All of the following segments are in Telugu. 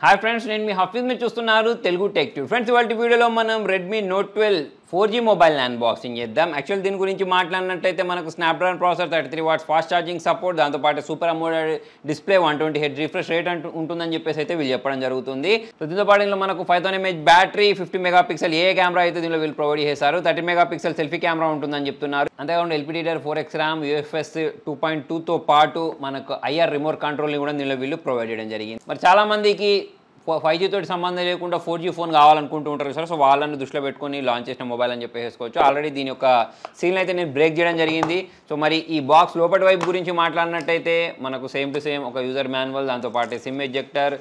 హాయ్ ఫ్రెండ్స్, నేను మీ హఫీజ్. మీరు చూస్తున్నారు తెలుగు టెక్ ట్యూబ్. ఫ్రెండ్స్, ఇవాళ వీడియోలో మనం రెడ్మీ నోట్ 12 4G మొబైల్ని అన్బాక్సింగ్ చేద్దాం. యాక్చువల్ దీని గురించి మాట్లాడినట్టయితే మనకు Snapdragon processor 33 watts fast charging support, దాంతోపాటు super AMOLED display 120 hertz refresh rate ఉంటుందని చెప్పేసి అయితే వీళ్ళు చెప్పడం జరుగుతుంది. సో దీంతో పాటు ఇందులో మనకు 5000 mAh బ్యాటరీ, 50 మెగాపిక్సెల్ ఏ కెమెరా అయితే దీనిలో వీళ్ళు ప్రొవైడ్ చేశారు. 30 మెగాపిక్సెల్ సెల్ఫీ కెమెరా ఉంటుందని చెప్తున్నారు. అంతేకాకుండా LPDDR 4X RAM, UFS 2.2తో పాటు మనకు IR రిమోట్ కంట్రోల్ని కూడా దీనిలో వీళ్ళు ప్రొవైడ్ చేయడం జరిగింది. మరి చాలా మందికి 5G తోటి సంబంధం లేకుండా 4G ఫోన్ కావాలనుకుంటూ ఉంటారు సార్. సో వాళ్ళని దృష్టిలో పెట్టుకొని లాంచ్ చేసిన మొబైల్ అని చెప్పేసుకోవచ్చు. ఆల్రెడీ దీని యొక్క సీల్ అయితే నేను బ్రేక్ చేయడం జరిగింది. సో మరి ఈ బాక్స్ లోపటి వైపు గురించి మాట్లాడినట్టయితే మనకు సేమ్ టు సేమ్ ఒక యూజర్ మాన్యువల్, దాంతోపాటు సిమ్ ఎజెక్టర్,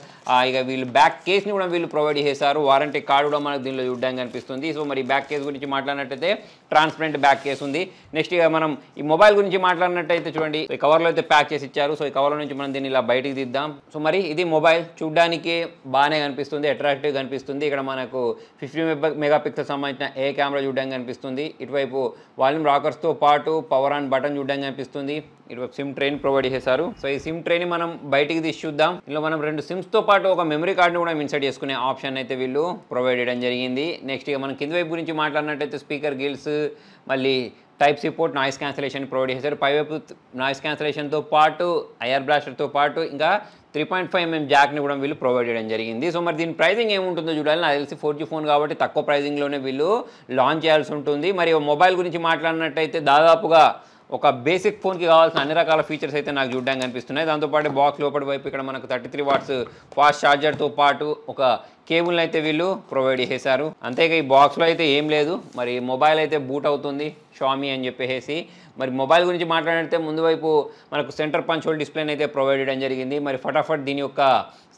ఇక వీళ్ళు బ్యాక్ కేస్ని కూడా వీళ్ళు ప్రొవైడ్ చేశారు. వారంటీ కార్డు కూడా మనకు దీనిలో చూడడానికి కనిపిస్తుంది. సో మరి బ్యాక్ కేస్ గురించి మాట్లాడినట్టయితే ట్రాన్స్పరెంట్ బ్యాక్ కేస్ ఉంది. నెక్స్ట్ ఇక మనం ఈ మొబైల్ గురించి మాట్లాడినట్టయితే చూడండి, ఈ కవర్లో అయితే ప్యాక్ చేసి ఇచ్చారు. సో ఈ కవర్లో నుంచి మనం దీన్ని ఇలా బయటికి తీద్దాం. సో మరి ఇది మొబైల్ చూడడానికి బాగానే కనిపిస్తుంది, అట్రాక్టివ్ కనిపిస్తుంది. ఇక్కడ మనకు 50 మెగాపిక్సెల్ సంబంధించిన ఏ కెమెరా చూడడానికి కనిపిస్తుంది. ఇటువైపు వాల్యూమ్ రాకర్స్తో పాటు పవర్ ఆన్ బటన్ చూడడానికి కనిపిస్తుంది. ఇటువైపు సిమ్ ట్రైన్ ప్రొవైడ్ చేశారు. సో ఈ సిమ్ ట్రైన్ మనం బయటికి తీసి చూద్దాం. ఇందులో మనం 2 సిమ్స్తో పాటు ఒక మెమరీ కార్డుని కూడా ఇన్సర్ట్ చేసుకునే ఆప్షన్ అయితే వీళ్ళు ప్రొవైడ్ చేయడం జరిగింది. నెక్స్ట్ ఇక మనం కింది వైపు గురించి మాట్లాడినట్టయితే స్పీకర్ గిల్స్, మళ్ళీ type C port, noise cancellation provide చేశారు. పైవైపు నాయిస్ క్యాన్సిలేషన్తో పాటు ఐఆర్ బ్లాస్టర్తో పాటు ఇంకా 3.5mm జాక్ని కూడా వీళ్ళు ప్రొవైడ్ చేయడం జరిగింది. సో మరి దీని ప్రైజింగ్ ఏముంటుందో చూడాలి. నాకు తెలిసి 4G ఫోన్ కాబట్టి తక్కువ ప్రైజింగ్లోనే వీళ్ళు లాంచ్ చేయాల్సి ఉంటుంది. మరి మొబైల్ గురించి మాట్లాడినట్టయితే దాదాపుగా ఒక బేసిక్ ఫోన్కి కావాల్సిన అన్ని రకాల ఫీచర్స్ అయితే నాకు చూడడానికి కనిపిస్తున్నాయి. దాంతోపాటు బాక్స్ లోపలి వైపు ఇక్కడ మనకు 33 వాట్స్ ఫాస్ట్ ఛార్జర్తో పాటు ఒక కేబుల్ని అయితే వీళ్ళు ప్రొవైడ్ చేశారు. అంతేగా ఈ బాక్స్లో అయితే ఏం లేదు. మరి మొబైల్ అయితే బూట్ అవుతుంది షామీ అని చెప్పేసి. మరి మొబైల్ గురించి మాట్లాడితే ముందు వైపు మనకు సెంటర్ పంచ్ హోల్ డిస్ప్లేని అయితే ప్రొవైడ్ చేయడం జరిగింది. మరి ఫటాఫట్ దీని యొక్క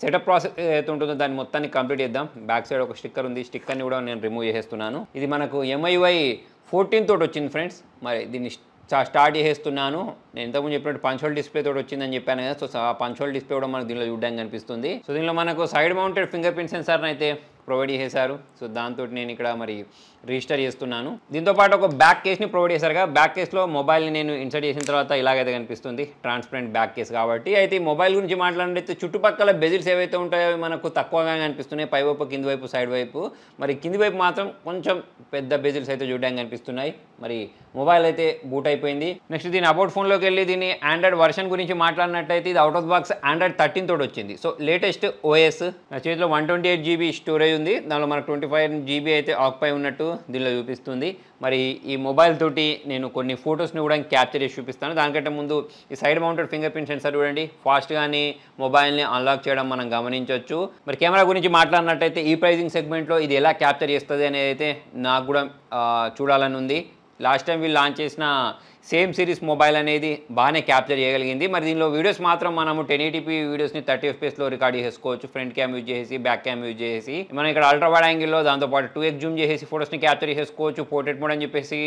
సెటప్ ప్రాసెస్ ఏదైతే ఉంటుందో దాన్ని మొత్తాన్ని కంప్లీట్ చేద్దాం. బ్యాక్ సైడ్ ఒక స్టిక్కర్ ఉంది, స్టిక్కర్ని కూడా నేను రిమూవ్ చేసేస్తున్నాను. ఇది మనకు MIUI 14 తోటి వచ్చింది ఫ్రెండ్స్. మరి దీన్ని స్టార్ట్ చేసేస్తున్నాను. నేను ఇంతకుముందు చెప్పినట్టు పంచ్ హోల్ డిస్ప్లే తోటి వచ్చిందని చెప్పాను కదా. సో ఆ పంచ్ హోల్ డిస్ప్లే కూడా మనకు దీనిలో చూడడానికి కనిపిస్తుంది. సో దీనిలో మనకు సైడ్ మౌంటెడ్ ఫింగర్ ప్రింట్ సెన్సార్ని అయితే ప్రొవైడ్ చేశారు. సో దాంతో నేను ఇక్కడ మరి రిజిస్టర్ చేస్తున్నాను. దీంతోపాటు ఒక బ్యాక్ కేస్ని ప్రొవైడ్ చేశారు కదా. బ్యాక్ కేస్లో మొబైల్ని నేను ఇన్సర్ట్ చేసిన తర్వాత ఇలాగైతే కనిపిస్తుంది, ట్రాన్స్పరెంట్ బ్యాక్ కేస్ కాబట్టి. అయితే ఈ మొబైల్ గురించి మాట్లాడితే చుట్టుపక్కల బెజిల్స్ ఏవైతే ఉంటాయో మనకు తక్కువగా కనిపిస్తున్నాయి, పైవైపు, కింది వైపు, సైడ్ వైపు. మరి కింది వైపు మాత్రం కొంచెం పెద్ద బెజిల్స్ అయితే చూడడానికి కనిపిస్తున్నాయి. మరి మొబైల్ అయితే బూట్ అయిపోయింది. నెక్స్ట్ దీని అబౌట్ ఫోన్లోకి వెళ్ళి దీని ఆండ్రాయిడ్ వర్షన్ గురించి మాట్లాడినట్టయితే ఇది అవుట్ ఆఫ్ బాక్స్ ఆండ్రాయిడ్ 13 తోటి వచ్చింది. So latest OS. నా చేతిలో 128GB స్టోరేజ్ ఉంది. దానిలో మనకు 25GB అయితే ఆక్యుపై ఉన్నట్టు దీనిలో చూపిస్తుంది. మరి ఈ మొబైల్ తోటి నేను కొన్ని ఫొటోస్ని కూడా క్యాప్చర్ చేసి చూపిస్తాను. దానికంటే ముందు ఈ side mounted finger print censor చూడండి, ఫాస్ట్గానే మొబైల్ని అన్లాక్ చేయడం మనం గమనించవచ్చు. మరి కెమెరా గురించి మాట్లాడినట్టయితే ఈ ప్రైజింగ్ సెగ్మెంట్లో ఇది ఎలా క్యాప్చర్ చేస్తుంది అనేది అయితే నాకు కూడా చూడాలని ఉంది. లాస్ట్ టైం వీళ్ళు లాంచ్ చేసిన సేమ్ సిరీస్ మొబైల్ అనేది బాగానే క్యాప్చర్ చేయగలిగింది. మరి దీనిలో వీడియోస్ మాత్రం మనము 1080p వీడియోస్ని 30 FPS రికార్డ్ చేసుకోవచ్చు. ఫ్రంట్ క్యామ్ యూజ్ చేసి, బ్యాక్ క్యామ్ యూజ్ చేసి, మనం ఇక్కడ అల్ట్రా వైడ్ యాంగిల్లో దాంతోపాటు 2x జూమ్ చేసి ఫోటోస్ని క్యాప్చర్ చేసుకోవచ్చు. పోర్ట్రేట్ మోడ్ అని చెప్పేసి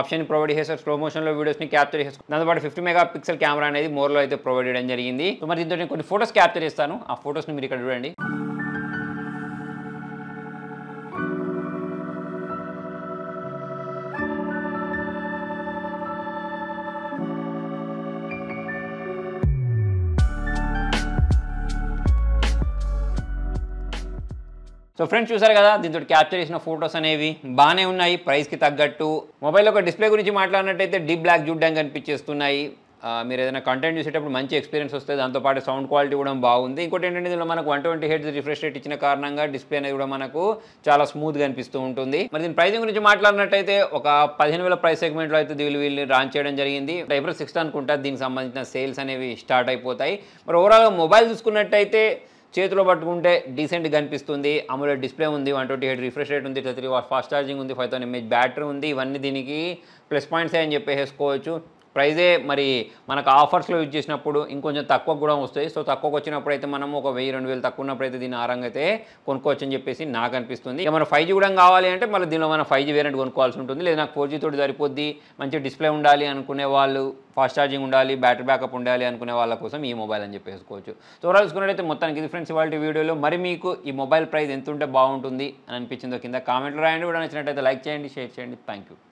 ఆప్షన్ ప్రొవైడ్ చేస్తారు. స్లో మోషన్లో వీడియోస్ని క్యాప్చర్ చేసుకోవచ్చు. దాంతోపాటు 50 మెగాపిక్సెల్ కెమెరా అనేది మోర్లో అయితే ప్రొవైడ్ చేయడం జరిగింది. సో మరి దీంతో నేను కొన్ని ఫోటోస్ క్యాప్చర్ చేస్తాను. ఆ ఫోటోస్ని మీరు ఇక్కడ చూడండి. సో ఫ్రెండ్స్ చూసారు కదా, దీంతో క్యాప్చర్ చేసిన ఫొటోస్ అనేవి బాగానే ఉన్నాయి ప్రైస్కి తగ్గట్టు. మొబైల్ యొక్క డిస్ప్లే గురించి మాట్లాడినట్టయితే డీప్ బ్లాక్ చూడడానికి కనిపించేస్తున్నాయి. మీరు ఏదైనా కంటెంట్ చూసేటప్పుడు మంచి ఎక్స్పీరియన్స్ వస్తుంది. దాంతోపాటు సౌండ్ క్వాలిటీ కూడా బాగుంది. ఇంకోటి ఏంటంటే దీనిలో మనకు 120 హెర్ట్జ్ రిఫ్రెష్ రేట్ ఇచ్చిన కారణంగా డిస్ప్లే అనేది కూడా మనకు చాలా స్మూత్గా అనిపిస్తూ ఉంటుంది. మరి దీని ప్రైసింగ్ గురించి మాట్లాడినట్టయితే ఒక 15,000 ప్రైస్ సెగ్మెంట్లో అయితే వీళ్ళు లాంచ్ చేయడం జరిగింది. April 6 అనుకుంటా దీనికి సంబంధించిన సేల్స్ అనేవి స్టార్ట్ అయిపోతాయి. మరి ఓవరాల్గా మొబైల్ చూసుకున్నట్టయితే చేతిలో పట్టుకుంటే డీసెంట్గా కనిపిస్తుంది. అమోలెడ్ డిస్ప్లే ఉంది, 120 హెర్ట్జ్ రిఫ్రెష్ రేట్ ఉంది, 33 వాట్స్ ఫాస్ట్ ఛార్జింగ్ ఉంది, 5000 mAh బ్యాటరీ ఉంది. ఇవన్నీ దీనికి ప్లస్ పాయింట్స్ అని చెప్పేసుకోవచ్చు. ప్రైజే మరి మనకు ఆఫర్స్లో యూజ్ చేసినప్పుడు ఇంకొంచెం తక్కువ కూడా వస్తాయి. సో తక్కువకి వచ్చినప్పుడు అయితే మనం ఒక 1000-2000 తక్కువ ఉన్నప్పుడు అయితే దీని ఆరంగా అయితే కొనుక్కోవచ్చు అని చెప్పేసి నాకు అనిపిస్తుంది. ఇక మన 5G కూడా కావాలి అంటే మళ్ళీ దీనిలో మన 5G వేరియంట్ కొనుక్కోవాల్సి ఉంటుంది. లేదా నాకు 4G తోటి సరిపోద్ది, మంచి డిస్ప్లే ఉండాలి అనుకునే వాళ్ళు, ఫాస్ట్ ఛార్జింగ్ ఉండాలి, బ్యాటరీ బ్యాకప్ ఉండాలి అనుకునే వాళ్ళ కోసం ఈ మొబైల్ అని చెప్పేసుకోవచ్చు. సో ఓవరాల్ చూసుకున్నట్టయితే మొత్తానికి ఇది ఫ్రెండ్స్ ఇవాళ వీడియోలో. మరి మీకు ఈ మొబైల్ ప్రైస్ ఎంత ఉంటే బాగుంటుంది అని అనిపించిందో కింద కామెంట్లో రాయండి. కూడా నచ్చినట్టయితే లైక్ చేయండి, షేర్ చేయండి. Thank you.